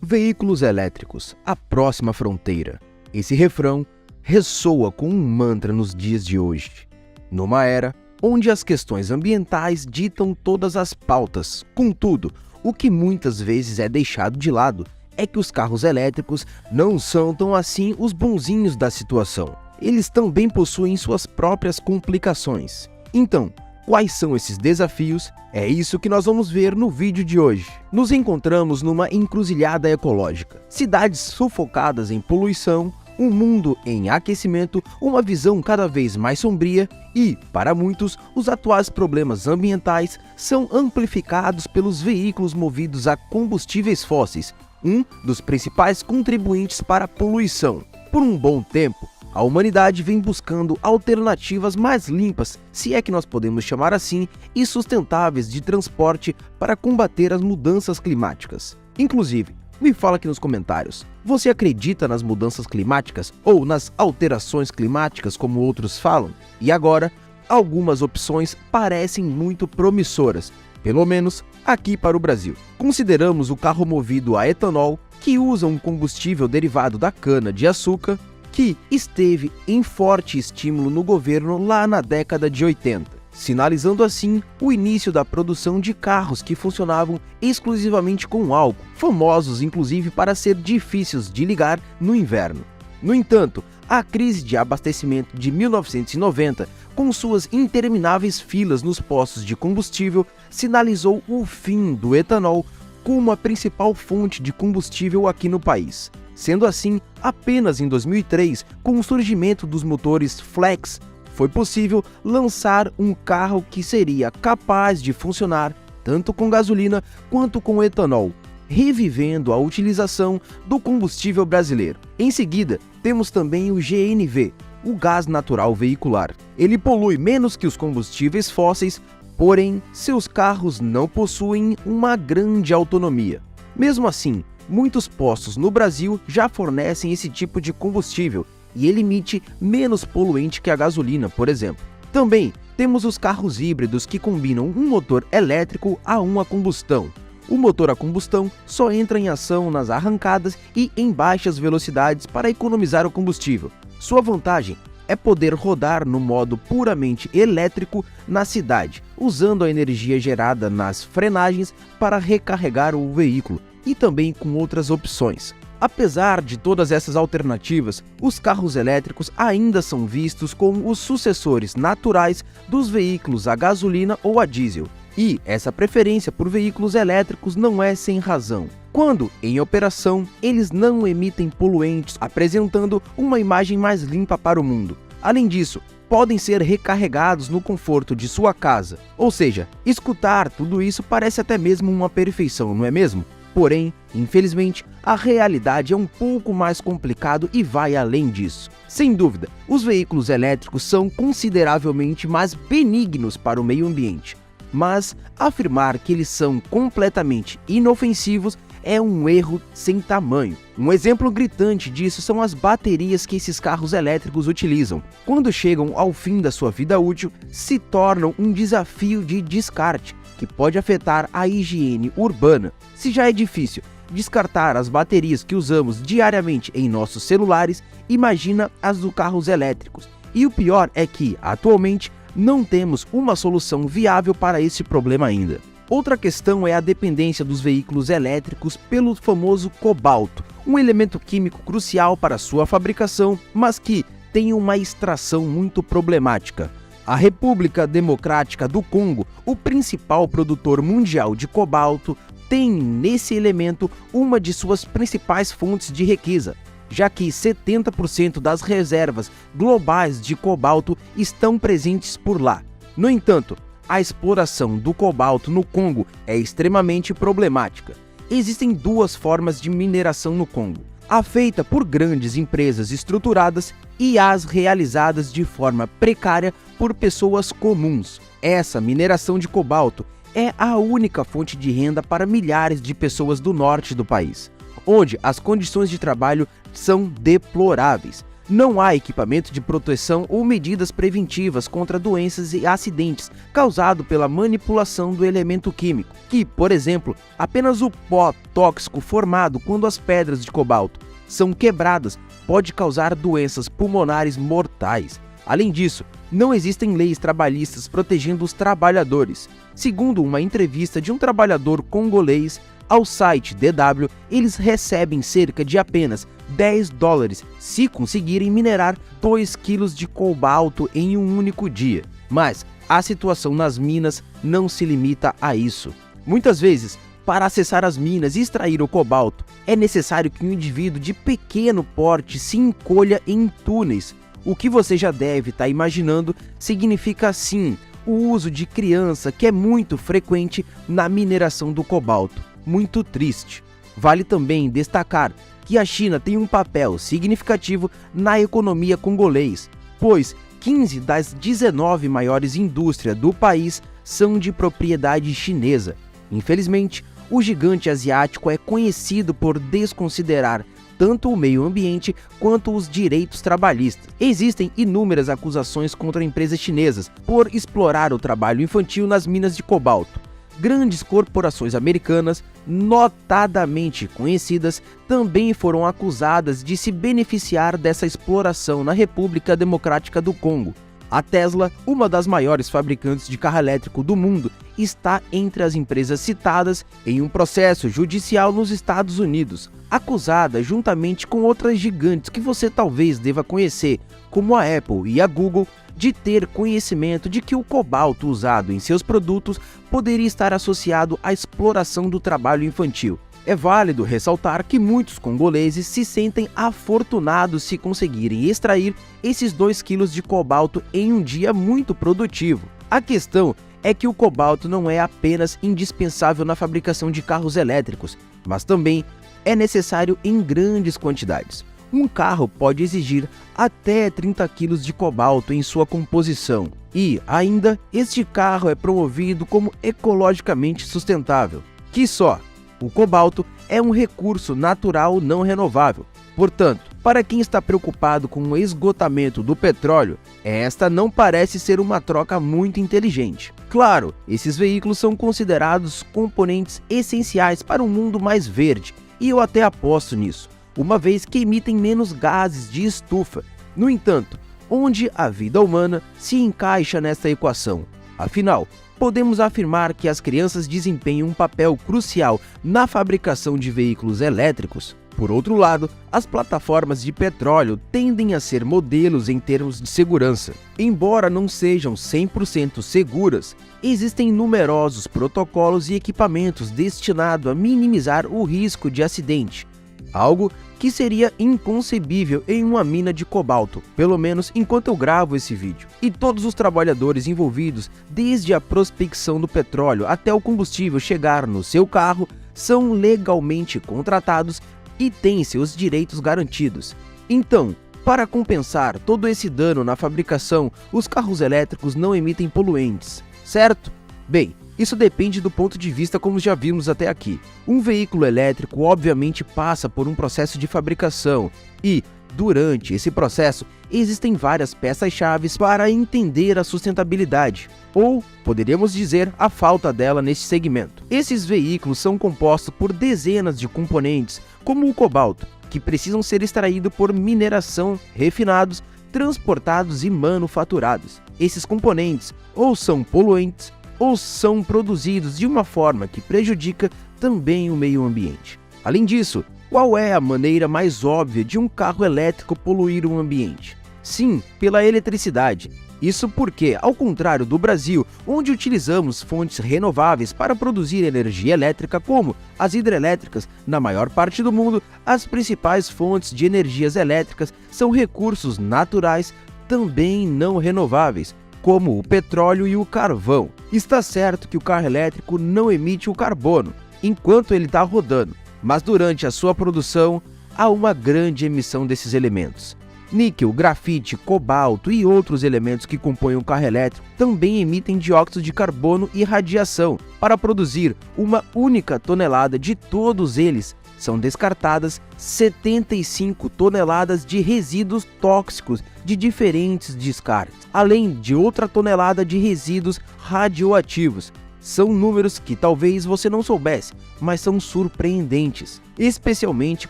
Veículos elétricos, a próxima fronteira. Esse refrão ressoa com um mantra nos dias de hoje, numa era onde as questões ambientais ditam todas as pautas. Contudo, o que muitas vezes é deixado de lado é que os carros elétricos não são tão assim os bonzinhos da situação. Eles também possuem suas próprias complicações. Então, quais são esses desafios? É isso que nós vamos ver no vídeo de hoje. Nos encontramos numa encruzilhada ecológica. Cidades sufocadas em poluição, um mundo em aquecimento, uma visão cada vez mais sombria e, para muitos, os atuais problemas ambientais são amplificados pelos veículos movidos a combustíveis fósseis, um dos principais contribuintes para a poluição. Por um bom tempo, a humanidade vem buscando alternativas mais limpas, se é que nós podemos chamar assim, e sustentáveis de transporte para combater as mudanças climáticas. Inclusive, me fala aqui nos comentários, você acredita nas mudanças climáticas ou nas alterações climáticas como outros falam? E agora, algumas opções parecem muito promissoras, pelo menos aqui para o Brasil. Consideramos o carro movido a etanol, que usa um combustível derivado da cana-de-açúcar, que esteve em forte estímulo no governo lá na década de 80, sinalizando assim o início da produção de carros que funcionavam exclusivamente com álcool, famosos inclusive para ser difíceis de ligar no inverno. No entanto, a crise de abastecimento de 1990, com suas intermináveis filas nos postos de combustível, sinalizou o fim do etanol como a principal fonte de combustível aqui no país. Sendo assim, apenas em 2003, com o surgimento dos motores flex, foi possível lançar um carro que seria capaz de funcionar tanto com gasolina quanto com etanol, revivendo a utilização do combustível brasileiro. Em seguida, temos também o GNV, o gás natural veicular. Ele polui menos que os combustíveis fósseis, porém, seus carros não possuem uma grande autonomia. Mesmo assim, muitos postos no Brasil já fornecem esse tipo de combustível e ele emite menos poluente que a gasolina, por exemplo. Também temos os carros híbridos que combinam um motor elétrico a uma combustão. O motor a combustão só entra em ação nas arrancadas e em baixas velocidades para economizar o combustível. Sua vantagem é poder rodar no modo puramente elétrico na cidade, usando a energia gerada nas frenagens para recarregar o veículo, e também com outras opções. Apesar de todas essas alternativas, os carros elétricos ainda são vistos como os sucessores naturais dos veículos a gasolina ou a diesel. E essa preferência por veículos elétricos não é sem razão. Quando em operação, eles não emitem poluentes, apresentando uma imagem mais limpa para o mundo. Além disso, podem ser recarregados no conforto de sua casa. Ou seja, escutar tudo isso parece até mesmo uma perfeição, não é mesmo? Porém, infelizmente, a realidade é um pouco mais complicado e vai além disso. Sem dúvida, os veículos elétricos são consideravelmente mais benignos para o meio ambiente, mas afirmar que eles são completamente inofensivos é um erro sem tamanho. Um exemplo gritante disso são as baterias que esses carros elétricos utilizam. Quando chegam ao fim da sua vida útil, se tornam um desafio de descarte, que pode afetar a higiene urbana. Se já é difícil descartar as baterias que usamos diariamente em nossos celulares, imagina as dos carros elétricos. E o pior é que, atualmente, não temos uma solução viável para esse problema ainda. Outra questão é a dependência dos veículos elétricos pelo famoso cobalto, um elemento químico crucial para sua fabricação, mas que tem uma extração muito problemática. A República Democrática do Congo, o principal produtor mundial de cobalto, tem nesse elemento uma de suas principais fontes de riqueza, já que 70% das reservas globais de cobalto estão presentes por lá. No entanto, a exploração do cobalto no Congo é extremamente problemática. Existem duas formas de mineração no Congo: a feita por grandes empresas estruturadas e as realizadas de forma precária por pessoas comuns. Essa mineração de cobalto é a única fonte de renda para milhares de pessoas do norte do país, onde as condições de trabalho são deploráveis. não há equipamento de proteção ou medidas preventivas contra doenças e acidentes causados pela manipulação do elemento químico, que, por exemplo, apenas o pó tóxico formado quando as pedras de cobalto são quebradas pode causar doenças pulmonares mortais. Além disso, não existem leis trabalhistas protegendo os trabalhadores. Segundo uma entrevista de um trabalhador congolês ao site DW, eles recebem cerca de apenas $10 se conseguirem minerar 2 quilos de cobalto em um único dia. Mas a situação nas minas não se limita a isso. Muitas vezes, para acessar as minas e extrair o cobalto, é necessário que um indivíduo de pequeno porte se encolha em túneis. O que você já deve estar imaginando significa, sim, o uso de criança, que é muito frequente na mineração do cobalto. Muito triste. Vale também destacar que a China tem um papel significativo na economia congolês, pois 15 das 19 maiores indústrias do país são de propriedade chinesa. Infelizmente, o gigante asiático é conhecido por desconsiderar tanto o meio ambiente quanto os direitos trabalhistas. Existem inúmeras acusações contra empresas chinesas por explorar o trabalho infantil nas minas de cobalto. Grandes corporações americanas, notadamente conhecidas, também foram acusadas de se beneficiar dessa exploração na República Democrática do Congo. A Tesla, uma das maiores fabricantes de carro elétrico do mundo, está entre as empresas citadas em um processo judicial nos Estados Unidos, acusada juntamente com outras gigantes que você talvez deva conhecer, como a Apple e a Google, de ter conhecimento de que o cobalto usado em seus produtos poderia estar associado à exploração do trabalho infantil. É válido ressaltar que muitos congoleses se sentem afortunados se conseguirem extrair esses 2 quilos de cobalto em um dia muito produtivo. A questão é que o cobalto não é apenas indispensável na fabricação de carros elétricos, mas também é necessário em grandes quantidades. Um carro pode exigir até 30 quilos de cobalto em sua composição. E, ainda, este carro é promovido como ecologicamente sustentável. Que só! O cobalto é um recurso natural não renovável. Portanto, para quem está preocupado com o esgotamento do petróleo, esta não parece ser uma troca muito inteligente. Claro, esses veículos são considerados componentes essenciais para um mundo mais verde, e eu até aposto nisso, uma vez que emitem menos gases de estufa. No entanto, onde a vida humana se encaixa nesta equação? Afinal, podemos afirmar que as crianças desempenham um papel crucial na fabricação de veículos elétricos? Por outro lado, as plataformas de petróleo tendem a ser modelos em termos de segurança. Embora não sejam 100% seguras, existem numerosos protocolos e equipamentos destinados a minimizar o risco de acidente, algo que seria inconcebível em uma mina de cobalto, pelo menos enquanto eu gravo esse vídeo. E todos os trabalhadores envolvidos, desde a prospecção do petróleo até o combustível chegar no seu carro, são legalmente contratados e têm seus direitos garantidos. Então, para compensar todo esse dano na fabricação, os carros elétricos não emitem poluentes, certo? Bem, isso depende do ponto de vista, como já vimos até aqui. Um veículo elétrico obviamente passa por um processo de fabricação e, durante esse processo, existem várias peças-chave para entender a sustentabilidade, ou, poderíamos dizer, a falta dela nesse segmento. Esses veículos são compostos por dezenas de componentes, como o cobalto, que precisam ser extraídos por mineração, refinados, transportados e manufaturados. Esses componentes ou são poluentes, ou são produzidos de uma forma que prejudica também o meio ambiente. Além disso, qual é a maneira mais óbvia de um carro elétrico poluir o ambiente? Sim, pela eletricidade. Isso porque, ao contrário do Brasil, onde utilizamos fontes renováveis para produzir energia elétrica, como as hidrelétricas, na maior parte do mundo, as principais fontes de energias elétricas são recursos naturais também não renováveis, como o petróleo e o carvão. Está certo que o carro elétrico não emite o carbono enquanto ele está rodando, mas durante a sua produção há uma grande emissão desses elementos. Níquel, grafite, cobalto e outros elementos que compõem o carro elétrico também emitem dióxido de carbono e radiação. Para produzir uma única tonelada de todos eles, são descartadas 75 toneladas de resíduos tóxicos de diferentes descartes, além de outra tonelada de resíduos radioativos. São números que talvez você não soubesse, mas são surpreendentes, especialmente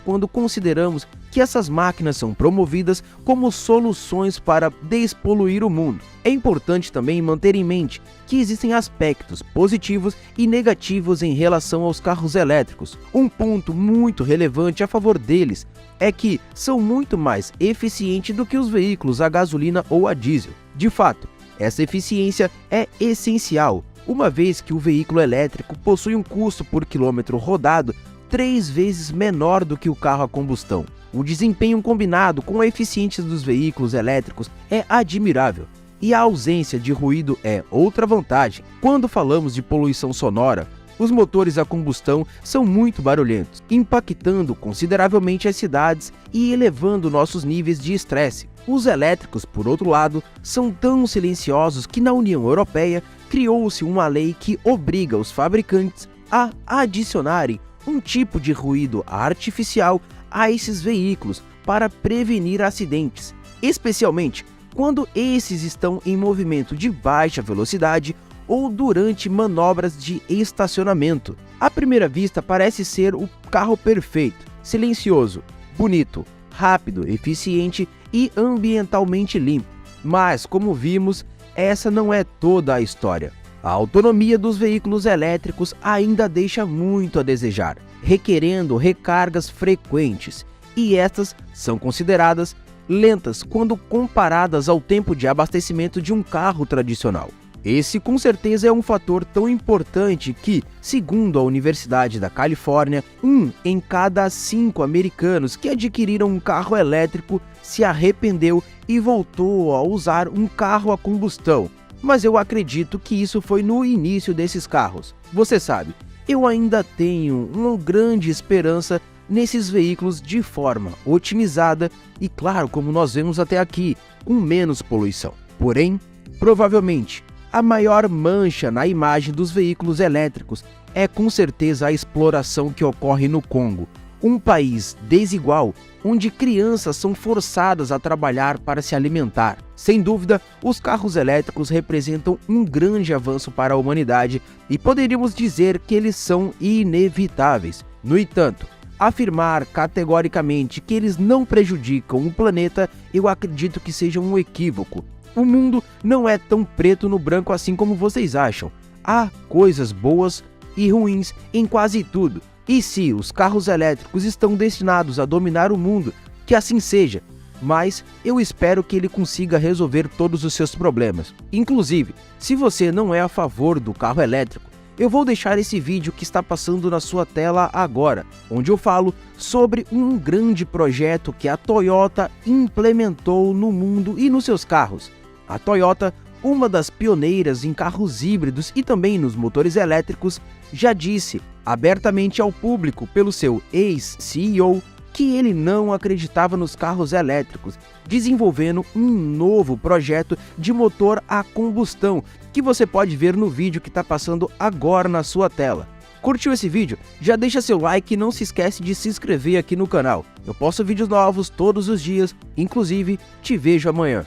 quando consideramos que essas máquinas são promovidas como soluções para despoluir o mundo. É importante também manter em mente que existem aspectos positivos e negativos em relação aos carros elétricos. Um ponto muito relevante a favor deles é que são muito mais eficientes do que os veículos a gasolina ou a diesel. De fato, essa eficiência é essencial, uma vez que o veículo elétrico possui um custo por quilômetro rodado 3 vezes menor do que o carro a combustão. O desempenho combinado com a eficiência dos veículos elétricos é admirável, e a ausência de ruído é outra vantagem. Quando falamos de poluição sonora, os motores a combustão são muito barulhentos, impactando consideravelmente as cidades e elevando nossos níveis de estresse. Os elétricos, por outro lado, são tão silenciosos que na União Europeia criou-se uma lei que obriga os fabricantes a adicionarem um tipo de ruído artificial a esses veículos para prevenir acidentes, especialmente quando esses estão em movimento de baixa velocidade ou durante manobras de estacionamento. À primeira vista parece ser o carro perfeito, silencioso, bonito, rápido, eficiente e ambientalmente limpo. Mas, como vimos, essa não é toda a história. A autonomia dos veículos elétricos ainda deixa muito a desejar, requerendo recargas frequentes, e estas são consideradas lentas quando comparadas ao tempo de abastecimento de um carro tradicional. Esse com certeza é um fator tão importante que, segundo a Universidade da Califórnia, 1 em cada 5 americanos que adquiriram um carro elétrico se arrependeu e voltou a usar um carro a combustão. Mas eu acredito que isso foi no início desses carros. Você sabe, eu ainda tenho uma grande esperança nesses veículos de forma otimizada e, claro, como nós vemos até aqui, com menos poluição. Porém, provavelmente, a maior mancha na imagem dos veículos elétricos é com certeza a exploração que ocorre no Congo, um país desigual onde crianças são forçadas a trabalhar para se alimentar. Sem dúvida, os carros elétricos representam um grande avanço para a humanidade e poderíamos dizer que eles são inevitáveis. No entanto, afirmar categoricamente que eles não prejudicam o planeta, eu acredito que seja um equívoco. O mundo não é tão preto no branco assim como vocês acham. Há coisas boas e ruins em quase tudo. E se os carros elétricos estão destinados a dominar o mundo, que assim seja. Mas eu espero que ele consiga resolver todos os seus problemas. Inclusive, se você não é a favor do carro elétrico, eu vou deixar esse vídeo que está passando na sua tela agora, onde eu falo sobre um grande projeto que a Toyota implementou no mundo e nos seus carros. A Toyota, uma das pioneiras em carros híbridos e também nos motores elétricos, já disse abertamente ao público pelo seu ex-CEO que ele não acreditava nos carros elétricos, desenvolvendo um novo projeto de motor a combustão, que você pode ver no vídeo que está passando agora na sua tela. Curtiu esse vídeo? Já deixa seu like e não se esquece de se inscrever aqui no canal. Eu posto vídeos novos todos os dias, inclusive te vejo amanhã.